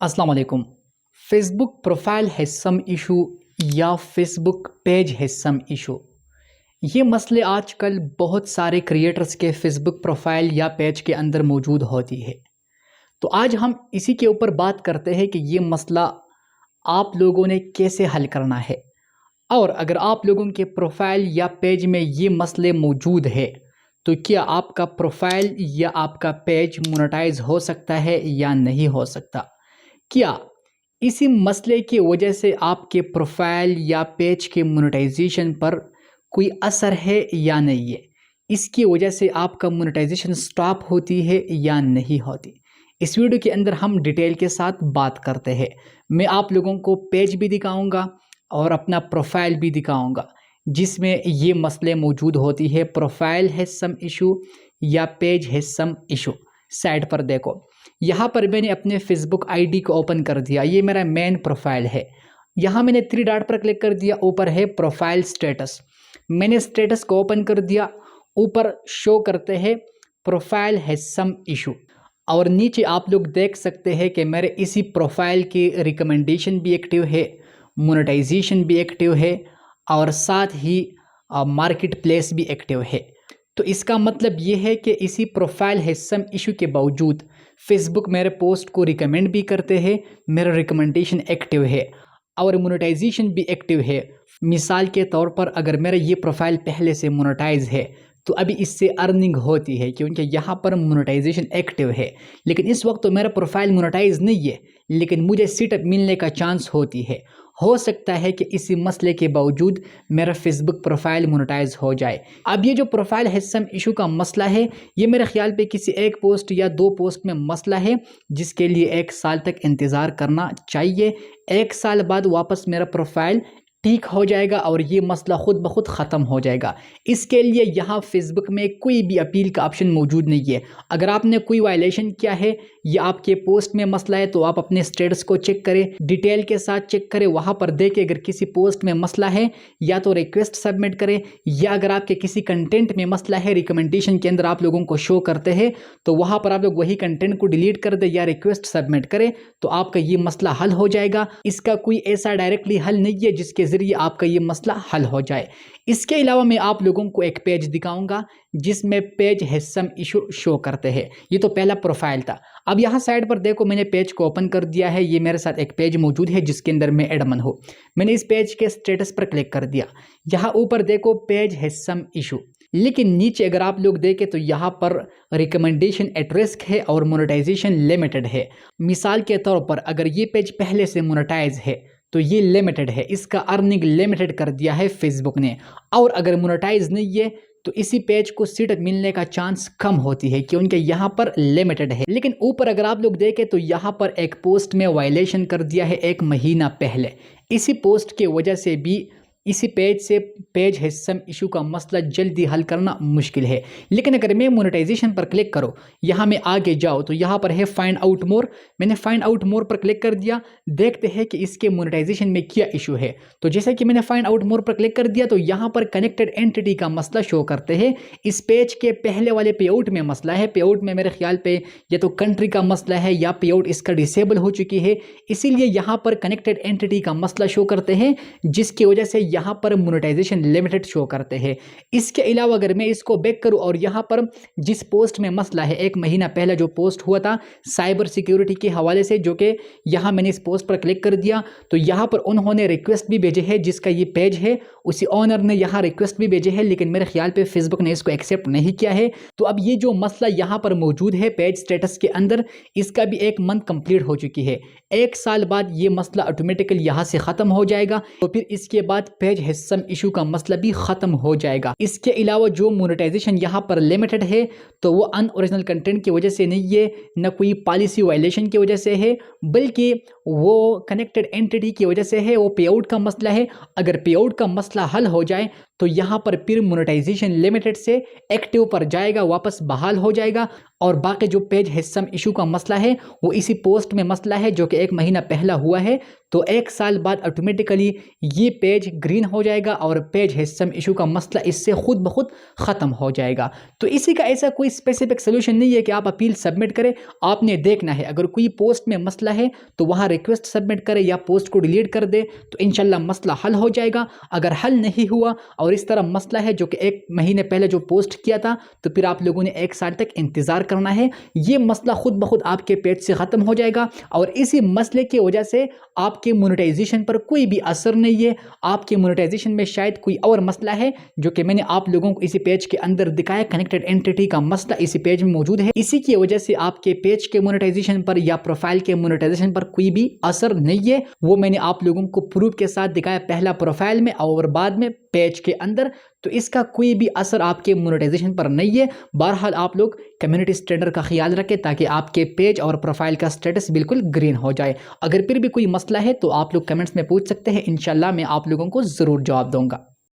अस्सलाम वालेकुम। Facebook profile has some issue या Facebook page has some issue. ये मसले आजकल बहुत सारे क्रिएटर्स के फेसबुक प्रोफाइल या पेज के अंदर मौजूद होती है। तो आज हम इसी के ऊपर बात करते हैं कि ये मसला आप लोगों ने कैसे हल करना है, और अगर आप लोगों के प्रोफाइल या पेज में ये मसले मौजूद है तो क्या आपका प्रोफाइल या आपका पेज मोनेटाइज हो सकता है या नहीं हो सकता। क्या इसी मसले की वजह से आपके प्रोफाइल या पेज के मोनेटाइजेशन पर कोई असर है या नहीं है, इसकी वजह से आपका मोनेटाइजेशन स्टॉप होती है या नहीं होती। इस वीडियो के अंदर हम डिटेल के साथ बात करते हैं। मैं आप लोगों को पेज भी दिखाऊंगा और अपना प्रोफाइल भी दिखाऊंगा जिसमें ये मसले मौजूद होती है। प्रोफाइल है सम इशू या पेज है सम इशू। साइड पर देखो, यहाँ पर मैंने अपने फेसबुक आईडी को ओपन कर दिया। ये मेरा मेन प्रोफाइल है। यहाँ मैंने 3 डॉट पर क्लिक कर दिया, ऊपर है प्रोफाइल स्टेटस। मैंने स्टेटस को ओपन कर दिया, ऊपर शो करते हैं प्रोफाइल है सम इशू, और नीचे आप लोग देख सकते हैं कि मेरे इसी प्रोफाइल की रिकमेंडेशन भी एक्टिव है, मोनेटाइजेशन भी एक्टिव है, और साथ ही मार्केट प्लेस भी एक्टिव है। तो इसका मतलब ये है कि इसी प्रोफाइल है सम इशू के बावजूद फेसबुक मेरे पोस्ट को रिकमेंड भी करते हैं, मेरा रिकमेंडेशन एक्टिव है और मोनेटाइजेशन भी एक्टिव है। मिसाल के तौर पर अगर मेरा ये प्रोफाइल पहले से मोनेटाइज है तो अभी इससे अर्निंग होती है क्योंकि यहाँ पर मोनेटाइजेशन एक्टिव है। लेकिन इस वक्त तो मेरा प्रोफाइल मोनेटाइज नहीं है, लेकिन मुझे सीटअप मिलने का चांस होती है। हो सकता है कि इसी मसले के बावजूद मेरा फेसबुक प्रोफाइल मोनेटाइज हो जाए। अब ये जो प्रोफाइल है सम इशू का मसला है, ये मेरे ख्याल पे किसी एक पोस्ट या 2 पोस्ट में मसला है जिसके लिए 1 साल तक इंतज़ार करना चाहिए। 1 साल बाद वापस मेरा प्रोफाइल ठीक हो जाएगा और ये मसला खुद ब खुद ख़त्म हो जाएगा। इसके लिए यहाँ फेसबुक में कोई भी अपील का ऑप्शन मौजूद नहीं है। अगर आपने कोई वायलेशन किया है या आपके पोस्ट में मसला है तो आप अपने स्टेटस को चेक करें, डिटेल के साथ चेक करें। वहाँ पर देखें अगर किसी पोस्ट में मसला है या तो रिक्वेस्ट सबमिट करें, या अगर आपके किसी कंटेंट में मसला है, रिकमेंडेशन के अंदर आप लोगों को शो करते हैं तो वहाँ पर आप लोग वही कंटेंट को डिलीट कर दें या रिक्वेस्ट सबमिट करें तो आपका ये मसला हल हो जाएगा। इसका कोई ऐसा डायरेक्टली हल नहीं है जिसके ज़रिए आपका ये मसला हल हो जाए। इसके अलावा मैं आप लोगों को एक पेज दिखाऊंगा जिसमें पेज है सम इशू शो करते हैं। ये तो पहला प्रोफाइल था। अब यहाँ साइड पर देखो, मैंने पेज को ओपन कर दिया है। ये मेरे साथ एक पेज मौजूद है जिसके अंदर मैं एडमन हूँ। मैंने इस पेज के स्टेटस पर क्लिक कर दिया। यहाँ ऊपर देखो पेज है सम इशू, लेकिन नीचे अगर आप लोग देखें तो यहाँ पर रिकमेंडेशन एट रिस्क है और मोनेटाइजेशन लिमिटेड है। मिसाल के तौर पर अगर ये पेज पहले से मोनेटाइज है तो ये लिमिटेड है, इसका अर्निंग लिमिटेड कर दिया है फेसबुक ने। और अगर मोनेटाइज नहीं है तो इसी पेज को सीट मिलने का चांस कम होती है क्योंकि यहाँ पर लिमिटेड है। लेकिन ऊपर अगर आप लोग देखें तो यहाँ पर एक पोस्ट में वायलेशन कर दिया है 1 महीना पहले। इसी पोस्ट की वजह से भी इसी पेज से पेज है सम इशू का मसला जल्दी हल करना मुश्किल है। लेकिन अगर मैं मोनेटाइजेशन पर क्लिक करो, यहाँ में आगे जाओ तो यहाँ पर है फाइंड आउट मोर। मैंने फाइंड आउट मोर पर क्लिक कर दिया। देखते हैं कि इसके मोनेटाइजेशन में क्या इशू है। तो जैसे कि मैंने फाइंड आउट मोर पर क्लिक कर दिया तो यहाँ पर कनेक्टेड एंटिटी का मसला शो करते हैं। इस पेज के पहले वाले पे आउट में मसला है। पे आउट में मेरे ख्याल पे या तो कंट्री का मसला है या पे आउट इसका डिसेबल हो चुकी है, इसीलिए यहाँ पर कनेक्टेड एंटिटी का मसला शो करते हैं जिसकी वजह से यहाँ पर मोनेटाइजेशन लिमिटेड शो करते हैं। इसके अलावा अगर मैं इसको बैक करूं और यहाँ पर जिस पोस्ट में मसला है 1 महीना पहले जो पोस्ट हुआ था साइबर सिक्योरिटी के हवाले से, जो कि यहाँ मैंने इस पोस्ट पर क्लिक कर दिया तो यहाँ पर उन्होंने रिक्वेस्ट भी भेजे है। जिसका ये पेज है उसी ऑनर ने यहाँ रिक्वेस्ट भी भेजे है, लेकिन मेरे ख्याल पे फेसबुक ने इसको एक्सेप्ट नहीं किया है। तो अब ये जो मसला यहाँ पर मौजूद है पेज स्टेटस के अंदर, इसका भी 1 मंथ कंप्लीट हो चुकी है। 1 साल बाद ये मसला ऑटोमेटिकली यहाँ से ख़त्म हो जाएगा। तो फिर इसके बाद पेज है सम इशू का मसला भी ख़त्म हो जाएगा। इसके अलावा जो मोनेटाइजेशन यहाँ पर लिमिटेड है तो वो अनओरिजिनल कंटेंट की वजह से नहीं है, न कोई पॉलिसी वायलेशन की वजह से है, बल्कि वो कनेक्टेड एंटिटी की वजह से है। वो पे आउट का मसला है। अगर पे आउट का मसला हल हो जाए تو یہاں پر پھر مونیٹائزیشن لمیٹڈ سے ایکٹیو پر جائے گا، واپس بحال ہو جائے گا، اور باقی جو پیج ہیسم ایشو کا مسئلہ ہے وہ اسی پوسٹ میں مسئلہ ہے جو کہ 1 مہینہ پہلا ہوا ہے، تو 1 سال بعد آٹومیٹیکلی یہ پیج گرین ہو جائے گا اور پیج ہیسم ایشو کا مسئلہ اس سے خود بخود ختم ہو جائے گا۔ تو اسی کا ایسا کوئی اسپیسیفک سلوشن نہیں ہے کہ آپ اپیل سبمٹ کریں، آپ نے دیکھنا ہے اگر کوئی پوسٹ میں مسئلہ ہے تو وہاں ریکویسٹ سبمٹ کرے یا پوسٹ کو ڈیلیٹ کر دے تو انشاءاللہ مسئلہ حل ہو جائے گا۔ اگر حل نہیں ہوا اور اس طرح مسئلہ ہے جو کہ 1 مہینے پہلے جو پوسٹ کیا تھا تو پھر آپ لوگوں نے 1 سال تک انتظار کرنا ہے، یہ مسئلہ خود بخود آپ کے پیج سے ختم ہو جائے گا، اور اسی مسئلے کی وجہ سے آپ کے مونیٹائزیشن پر کوئی بھی اثر نہیں ہے۔ آپ کے مونیٹائزیشن میں شاید کوئی اور مسئلہ ہے جو کہ میں نے آپ لوگوں کو اسی پیج کے اندر دکھایا، کنیکٹڈ اینٹی کا مسئلہ اسی پیج میں موجود ہے، اسی کی وجہ سے آپ کے پیج کے مونیٹائزیشن پر یا پروفائل کے مونیٹائزیشن پر کوئی بھی اثر نہیں ہے۔ وہ میں نے آپ لوگوں کو پروف کے ساتھ دکھایا، پہلا پروفائل میں اور بعد میں پیج کے اندر، تو اس کا کوئی بھی اثر آپ کے مونیٹائزیشن پر نہیں ہے۔ بہرحال آپ لوگ کمیونٹی اسٹینڈرڈ کا خیال رکھیں تاکہ آپ کے پیج اور پروفائل کا سٹیٹس بالکل گرین ہو جائے۔ اگر پھر بھی کوئی مسئلہ ہے تو آپ لوگ کمنٹس میں پوچھ سکتے ہیں، انشاءاللہ میں آپ لوگوں کو ضرور جواب دوں گا۔